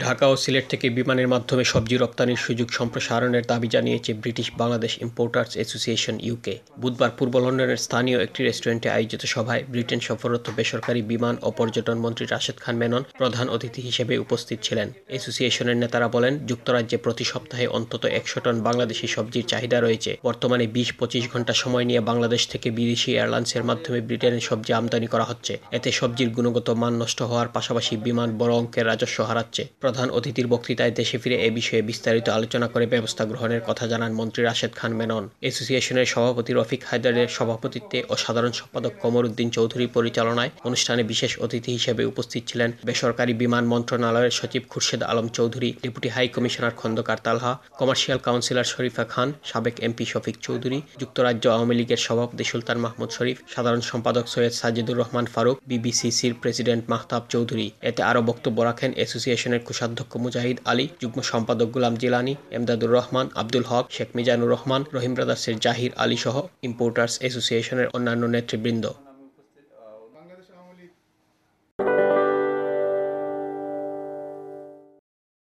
ঢাকা ও সিলেট থেকে বিমানের মাধ্যমে সবজি রপ্তানির সুযোগ সম্প্রসারণের দাবি জানিয়েছে British Bangladesh importers association UK. বুধবার পূর্ব লন্ডনের স্থানীয় একটি রেস্টুরেন্টে আয়োজিত সভায় ব্রিটেন সফররত বেসরকারি বিমান ও পর্যটন মন্ত্রী রাশেদ খান মেনন প্রধান অতিথি হিসেবে উপস্থিত ছিলেন। অ্যাসোসিয়েশনের নেতারা বলেন, যুক্তরাজ্যে প্রতি সপ্তাহে অন্তত 100 টন বাংলাদেশি সবজির চাহিদা রয়েছে। বর্তমানে 20-25 ঘন্টা সময় নিয়ে বাংলাদেশ থেকে বিদেশি এয়ারলাইন্সের মাধ্যমে ব্রিটেনের সবজি আমদানি করা হচ্ছে। এতে সবজির গুণগত মান নষ্ট হওয়ার পাশাপাশি বিমান বড় অঙ্কের রাজস্ব হারাচ্ছে। প্রধান অতিথির বক্তৃতায় দেশে ফিরে এ বিষয়ে বিস্তারিত আলোচনা করে ব্যবস্থা গ্রহণের কথা জানান মন্ত্রী রাশেদ খান মেনন। অ্যাসোসিয়েশনের সভাপতি রফিক হায়দারের সভাপতিত্বে ও সাধারণ সম্পাদক কমর উদ্দিন চৌধুরীর পরিচালনায় অনুষ্ঠানে বিশেষ অতিথি হিসেবে উপস্থিত ছিলেন বেসরকারি বিমান মন্ত্রণালয়ের সচিব Khurshed Alam Chowdhury, deputy high commissioner Khondkar Talha, commercial counsellor Sharifa Khan, সাবেক এমপি শফিক চৌধুরী, যুক্তরাজ্য আওয়ামী লীগের সভাপতি সুলতান মাহমুদ শরীফ, সাধারণ সম্পাদক সৈয়দ সাজিদুর রহমান ফারুক, বিবিসিসির প্রেসিডেন্ট মাহতাব চৌধুরী। এতে আরও বক্তব্য রাখেন অ্যাসোসিয়েশনের কোষাধ্যক্ষ মুজাহিদ আলী, যুগ্ম সম্পাদক গুলাম জিলানী, এমদাদুর রহমান, আব্দুল হক, শেখ মিজানুর রহমান, রহিম ব্রাদার্সের জাহির আলী সহ ইম্পোর্টার্স অ্যাসোসিয়েশনের অন্যান্য নেতৃবৃন্দ।